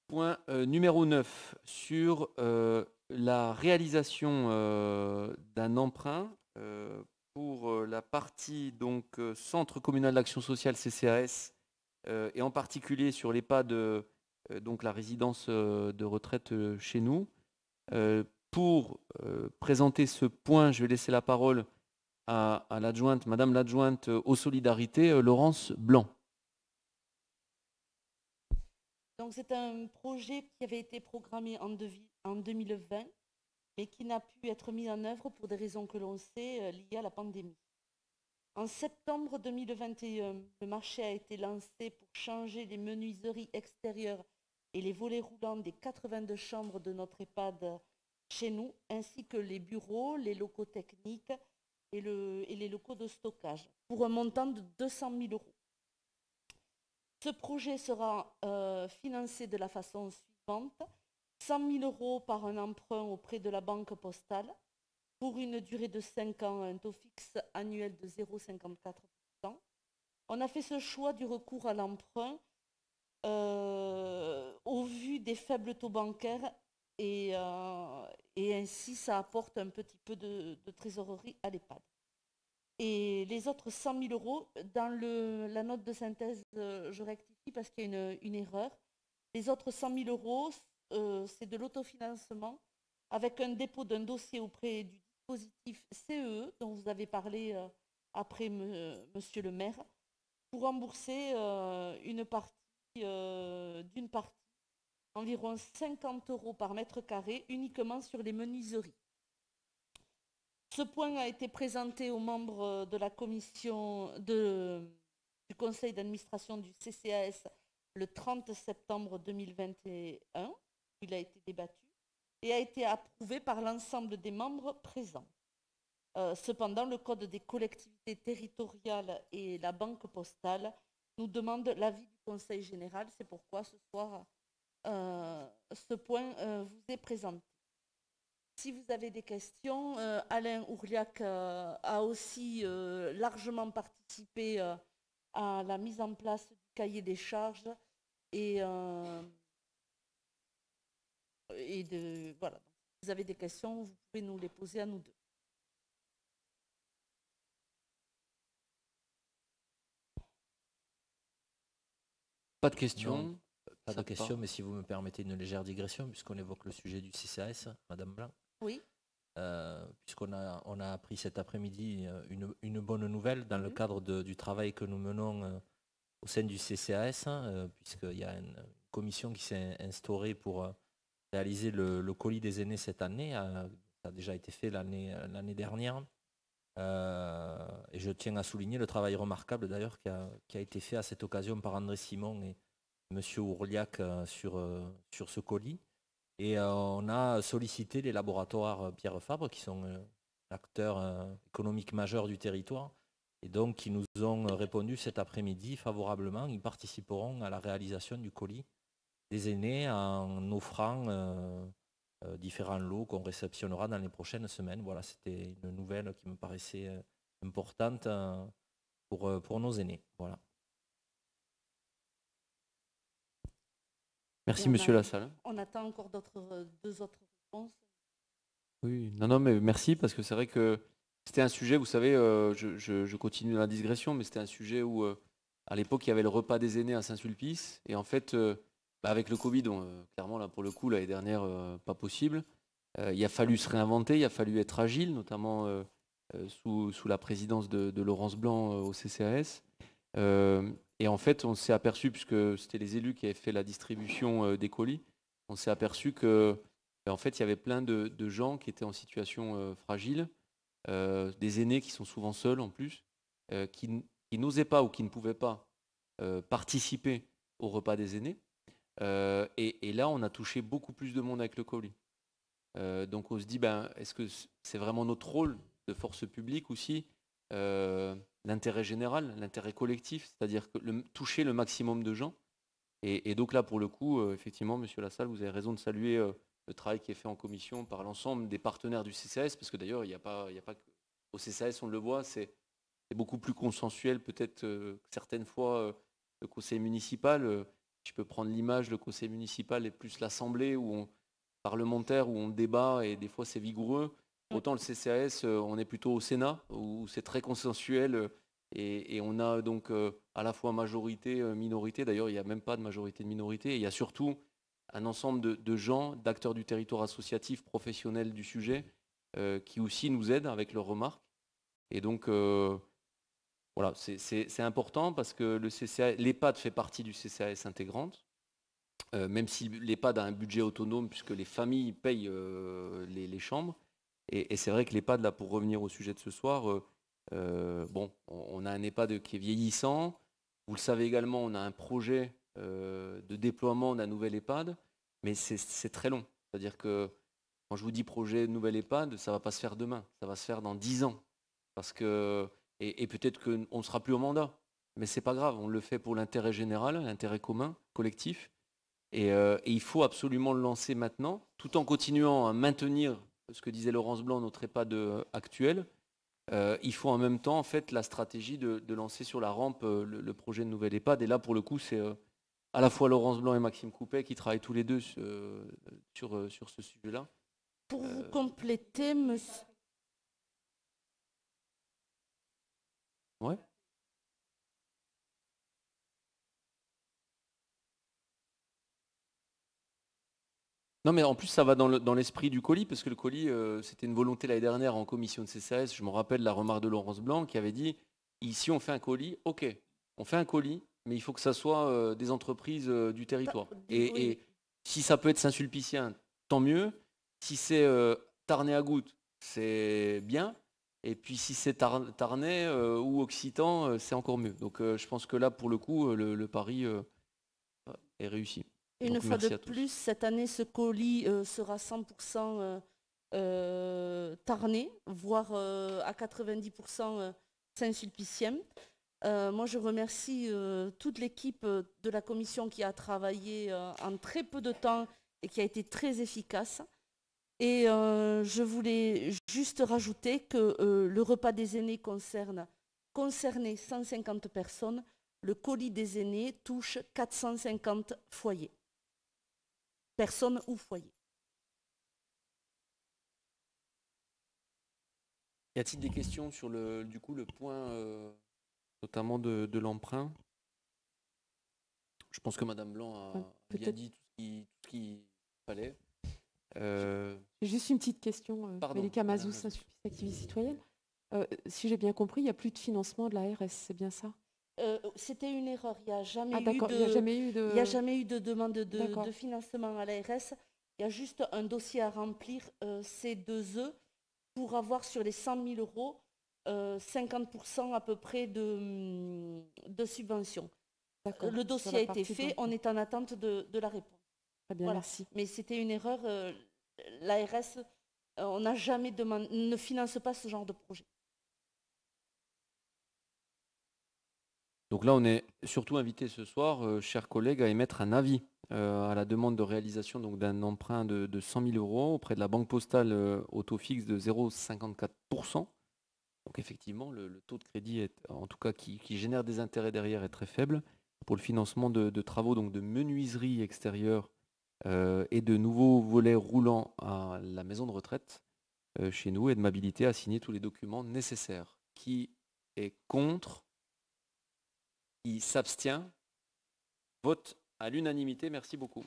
Point numéro 9 sur la réalisation d'un emprunt pour la partie donc Centre communal d'action sociale CCAS et en particulier sur l'EHPAD donc la résidence de retraite chez nous. Pour présenter ce point, je vais laisser la parole à l'adjointe, Madame l'adjointe aux solidarités, Laurence Blanc. Donc c'est un projet qui avait été programmé en 2020, mais qui n'a pu être mis en œuvre pour des raisons que l'on sait liées à la pandémie. En septembre 2021, le marché a été lancé pour changer les menuiseries extérieures et les volets roulants des 82 chambres de notre EHPAD chez nous, ainsi que les bureaux, les locaux techniques et les locaux de stockage, pour un montant de 200 000 euros. Ce projet sera financé de la façon suivante. 100 000 euros par un emprunt auprès de la Banque Postale pour une durée de 5 ans, un taux fixe annuel de 0,54%. On a fait ce choix du recours à l'emprunt au vu des faibles taux bancaires et ainsi ça apporte un petit peu de trésorerie à l'EHPAD. Et les autres 100 000 euros, dans la note de synthèse, je rectifie parce qu'il y a une erreur. Les autres 100 000 euros, c'est de l'autofinancement avec un dépôt d'un dossier auprès du dispositif CEE dont vous avez parlé après monsieur le maire pour rembourser d'une partie, environ 50 euros par mètre carré uniquement sur les menuiseries. Ce point a été présenté aux membres de la commission du conseil d'administration du CCAS le 30 septembre 2021. Il a été débattu et a été approuvé par l'ensemble des membres présents. Cependant, le Code des collectivités territoriales et la Banque postale nous demandent l'avis du Conseil général. C'est pourquoi ce soir, ce point vous est présenté. Si vous avez des questions, Alain Ourliac a aussi largement participé à la mise en place du cahier des charges et, voilà. Si vous avez des questions, vous pouvez nous les poser à nous deux. Pas de Non, questions. pas de Ça question, part. mais si vous me permettez une légère digression, puisqu'on évoque le sujet du CCAS, Madame Blanc, Oui. on a appris cet après-midi une bonne nouvelle dans le cadre du travail que nous menons au sein du CCAS, puisqu'il y a une commission qui s'est instaurée pour réaliser le colis des aînés cette année. Ça a déjà été fait l'année dernière. Et je tiens à souligner le travail remarquable d'ailleurs qui a été fait à cette occasion par André Simon et Monsieur Ourliac sur ce colis. Et on a sollicité les laboratoires Pierre Fabre, qui sont acteurs économiques majeurs du territoire, et donc qui nous ont répondu cet après-midi favorablement. Ils participeront à la réalisation du colis des aînés en offrant différents lots qu'on réceptionnera dans les prochaines semaines. Voilà, c'était une nouvelle qui me paraissait importante pour nos aînés. Voilà. Merci, Monsieur Lassalle. On attend encore deux autres réponses. Oui, non, non, mais merci parce que c'est vrai que c'était un sujet, vous savez, je continue dans la digression, mais c'était un sujet où, à l'époque, il y avait le repas des aînés à Saint-Sulpice, et en fait, avec le Covid, clairement, là, pour le coup, l'année dernière, pas possible. Il a fallu se réinventer, il a fallu être agile, notamment sous la présidence de Laurence Blanc au CCAS. Et en fait, on s'est aperçu, puisque c'était les élus qui avaient fait la distribution des colis, on s'est aperçu que en fait, il y avait plein de gens qui étaient en situation fragile, des aînés qui sont souvent seuls en plus, qui n'osaient pas ou qui ne pouvaient pas participer au repas des aînés. Et là, on a touché beaucoup plus de monde avec le colis. Donc on se dit, ben, est-ce que c'est vraiment notre rôle de force publique aussi, l'intérêt général, l'intérêt collectif, c'est-à-dire que toucher le maximum de gens. Et donc là, pour le coup, effectivement, Monsieur Lassalle, vous avez raison de saluer le travail qui est fait en commission par l'ensemble des partenaires du CCAS, parce que d'ailleurs, il n'y a pas au CCAS, on le voit, c'est beaucoup plus consensuel peut-être que certaines fois le conseil municipal. je peux prendre l'image, le conseil municipal est plus l'assemblée parlementaire où on débat et des fois c'est vigoureux. Autant le CCAS, on est plutôt au Sénat où c'est très consensuel et on a donc à la fois majorité, minorité. D'ailleurs, il n'y a même pas de majorité de minorité. Et il y a surtout un ensemble de gens, d'acteurs du territoire associatif, professionnels du sujet, qui aussi nous aident avec leurs remarques. Et donc, voilà, c'est important parce que l'EHPAD fait partie du CCAS intégrante, même si l'EHPAD a un budget autonome puisque les familles payent les chambres. Et c'est vrai que l'EHPAD, là, pour revenir au sujet de ce soir, bon, on a un EHPAD qui est vieillissant. Vous le savez également, on a un projet de déploiement d'un nouvel EHPAD, mais c'est très long. C'est-à-dire que quand je vous dis projet de nouvel EHPAD, ça ne va pas se faire demain, ça va se faire dans 10 ans. Parce que, et peut-être qu'on ne sera plus au mandat, mais ce n'est pas grave, on le fait pour l'intérêt général, l'intérêt commun, collectif. Et il faut absolument le lancer maintenant, tout en continuant à maintenir ce que disait Laurence Blanc, notre EHPAD actuel. Il faut en même temps en fait la stratégie de lancer sur la rampe le projet de nouvelle EHPAD. Et là, pour le coup, c'est à la fois Laurence Blanc et Maxime Coupet qui travaillent tous les deux sur ce sujet-là. Pour vous compléter, monsieur... Ouais. Non, mais en plus, ça va dans l'esprit du colis, parce que le colis, c'était une volonté l'année dernière en commission de CCAS. Je me rappelle la remarque de Laurence Blanc qui avait dit, ici on fait un colis, ok, on fait un colis, mais il faut que ça soit des entreprises du territoire. Et si ça peut être Saint-Sulpicien, tant mieux. Si c'est Tarnais-à-Gouttes, c'est bien. Et puis si c'est Tarnais ou Occitan, c'est encore mieux. Donc je pense que là, pour le coup, le pari est réussi. Une Donc, fois de merci à tous. plus, cette année, ce colis sera 100% Tarnais, voire à 90% Saint-Sulpicien. Moi, je remercie toute l'équipe de la commission qui a travaillé en très peu de temps et qui a été très efficace. Et je voulais juste rajouter que le repas des aînés concernait 150 personnes. Le colis des aînés touche 450 foyers. Personnes ou foyers. Y a-t-il des questions sur le point notamment de l'emprunt? Je pense que Madame Blanc a bien dit tout ce qu'il fallait. J'ai juste une petite question. Mélika Mazou, Saint-Sulpice Activité Citoyenne. Si j'ai bien compris, il n'y a plus de financement de l'ARS, c'est bien ça? C'était une erreur. Il n'y a jamais eu de demande de financement à l'ARS. Il y a juste un dossier à remplir, C2E, pour avoir sur les 100 000 euros 50% à peu près de subvention. Le dossier a été fait, on est en attente de la réponse. Très bien, voilà. Merci. Mais c'était une erreur. L'ARS, on n'a jamais ne finance pas ce genre de projet. Donc là, on est surtout invité ce soir, chers collègues, à émettre un avis à la demande de réalisation d'un emprunt de 100 000 euros auprès de la Banque Postale au taux fixe de 0,54%. Donc effectivement, le taux de crédit, en tout cas qui génère des intérêts derrière, est très faible pour le financement de travaux donc de menuiserie extérieure et de nouveaux volets roulants à la maison de retraite chez nous et de m'habiliter à signer tous les documents nécessaires. Qui est contre? Qui s'abstient? Vote à l'unanimité. Merci beaucoup.